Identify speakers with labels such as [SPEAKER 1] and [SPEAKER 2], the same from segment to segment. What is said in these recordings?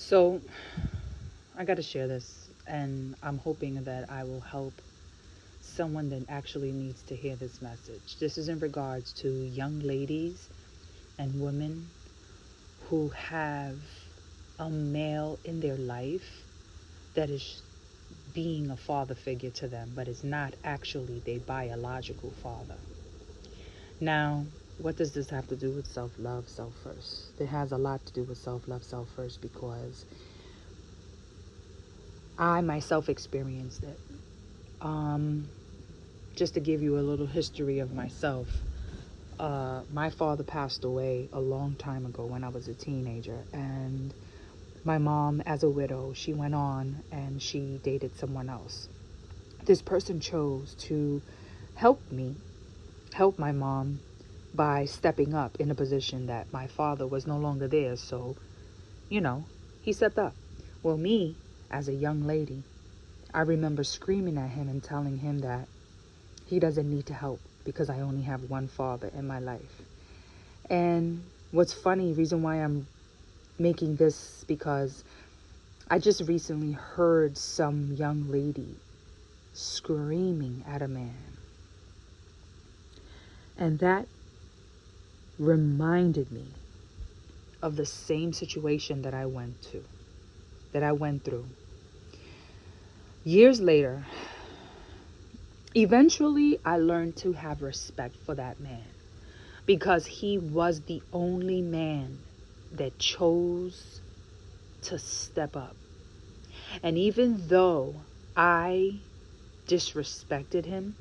[SPEAKER 1] So, I got to share this, and I'm hoping that I will help someone that actually needs to hear this message. This is in regards to young ladies and women who have a male in their life that is being a father figure to them, but is not actually their biological father. Now, what does this have to do with self love, self first? It has a lot to do with self love, self first, because I myself experienced it. Um, just to give you a little history of myself, my father passed away a long time ago when I was a teenager, and my mom, as a widow, she went on and she dated someone else. This person chose to help me, help my mom by stepping up in a position that my father was no longer there. So, you know, he stepped up. Well, me, as a young lady, I remember screaming at him and telling him that he doesn't need to help because I only have one father in my life. And what's funny, reason why I'm making this, because I just recently heard some young lady screaming at a man. And that reminded me of the same situation that I went through. Years later, eventually I learned to have respect for that man because he was the only man that chose to step up. And even though I disrespected him,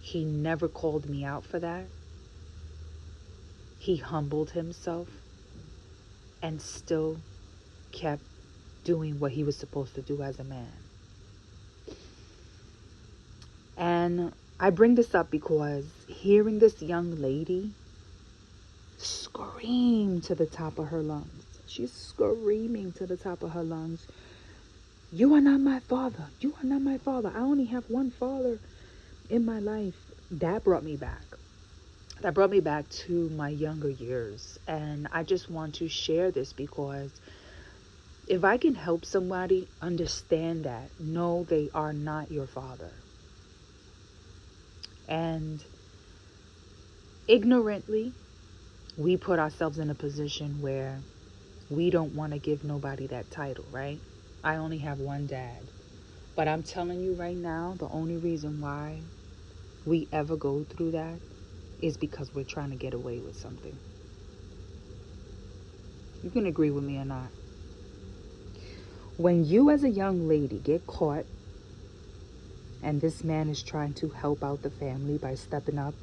[SPEAKER 1] he never called me out for that. He humbled himself and still kept doing what he was supposed to do as a man. And I bring this up because hearing this young lady scream to the top of her lungs, she's screaming to the top of her lungs, "You are not my father. You are not my father. I only have one father in my life." That brought me back. That brought me back to my younger years. And I just want to share this because if I can help somebody understand that, no, they are not your father. And ignorantly, we put ourselves in a position where we don't want to give nobody that title, right? I only have one dad. But I'm telling you right now, the only reason why we ever go through that is because we're trying to get away with something. You can agree with me or not. When you as a young lady get caught and this man is trying to help out the family by stepping up,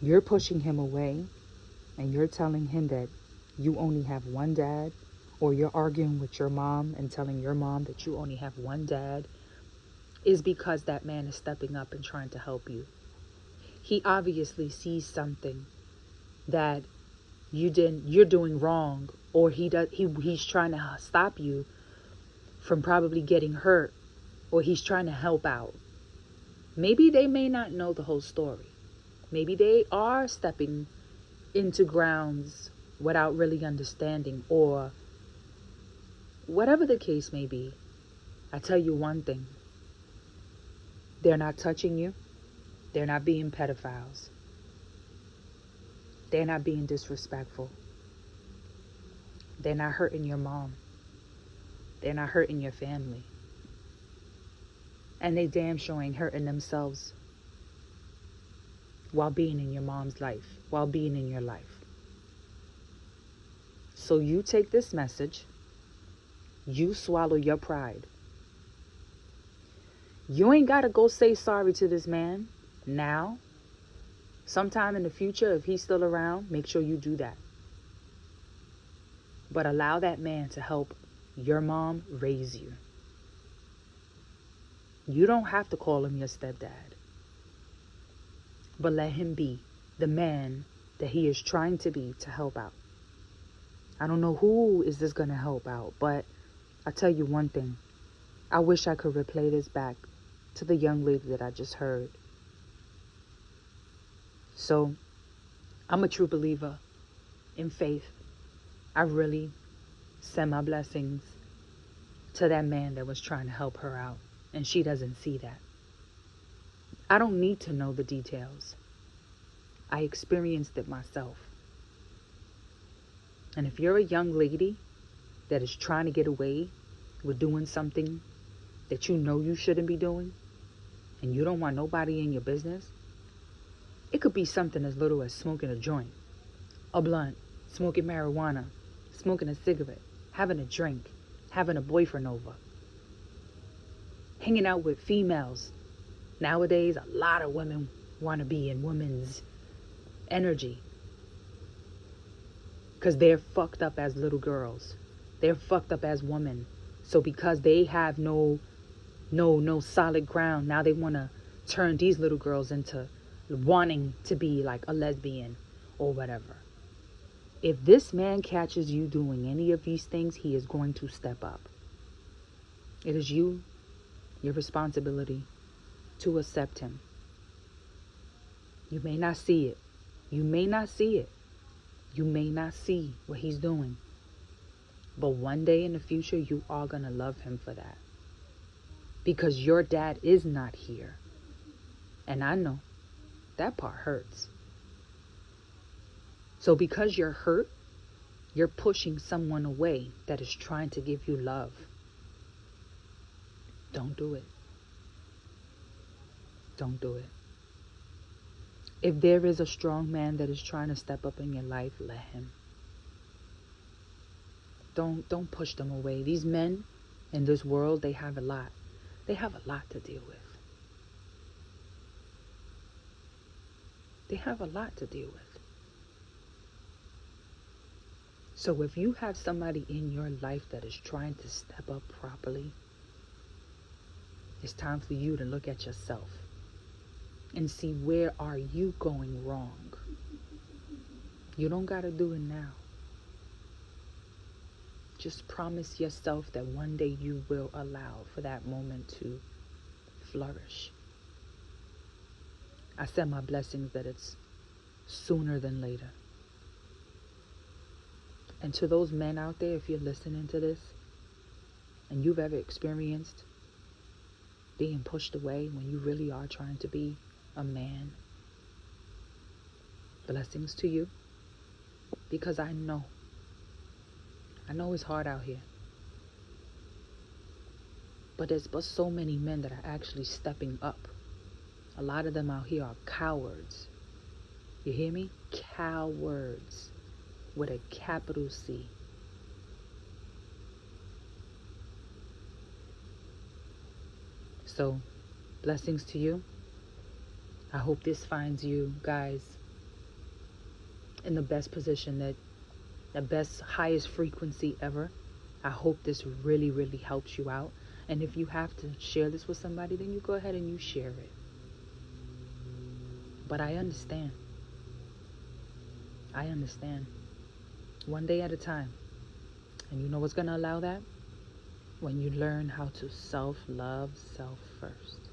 [SPEAKER 1] you're pushing him away and you're telling him that you only have one dad, or you're arguing with your mom and telling your mom that you only have one dad, is because that man is stepping up and trying to help you. He obviously sees something that you're doing wrong, or he's trying to stop you from probably getting hurt, or he's trying to help out. Maybe they may not know the whole story. Maybe they are stepping into grounds without really understanding, or whatever the case may be. I tell you one thing: they're not touching you, they're not being pedophiles, they're not being disrespectful, they're not hurting your mom, they're not hurting your family, and they damn sure ain't hurting themselves while being in your mom's life, while being in your life. So you take this message, you swallow your pride. You ain't got to go say sorry to this man now. Sometime in the future, if he's still around, make sure you do that. But allow that man to help your mom raise you. You don't have to call him your stepdad, but let him be the man that he is trying to be to help out. I don't know who is this going to help out, but I tell you one thing. I wish I could replay this back to the young lady that I just heard. So I'm a true believer in faith, I really send my blessings to that man that was trying to help her out, and she doesn't see that. I don't need to know the details. I experienced it myself. And if you're a young lady that is trying to get away with doing something that you know you shouldn't be doing, and you don't want nobody in your business, it could be something as little as smoking a joint, a blunt, smoking marijuana, smoking a cigarette, having a drink, having a boyfriend over, hanging out with females. Nowadays, a lot of women want to be in women's energy because they're fucked up as little girls. They're fucked up as women. So because they have no solid ground, now they want to turn these little girls into wanting to be like a lesbian or whatever. If this man catches you doing any of these things, he is going to step up. It is your responsibility to accept him. You may not see it. You may not see it. You may not see what he's doing. But one day in the future, you are going to love him for that. Because your dad is not here. And I know that part hurts. So because you're hurt, you're pushing someone away that is trying to give you love. Don't do it. Don't do it. If there is a strong man that is trying to step up in your life, let him. Don't push them away. These men in this world, they have a lot. They have a lot to deal with. They have a lot to deal with. So if you have somebody in your life that is trying to step up properly, it's time for you to look at yourself and see where are you going wrong. You don't got to do it now. Just promise yourself that one day you will allow for that moment to flourish. I send my blessings that it's sooner than later. And to those men out there, if you're listening to this and you've ever experienced being pushed away when you really are trying to be a man, blessings to you, because I know it's hard out here. But there's but so many men that are actually stepping up. A lot of them out here are cowards. You hear me? Cowards with a capital C. So, blessings to you. I hope this finds you guys in the best position, the best, highest frequency ever. I hope this really, really helps you out. And if you have to share this with somebody, then you go ahead and you share it. But I understand. I understand. One day at a time. And you know what's going to allow that? When you learn how to self-love self first.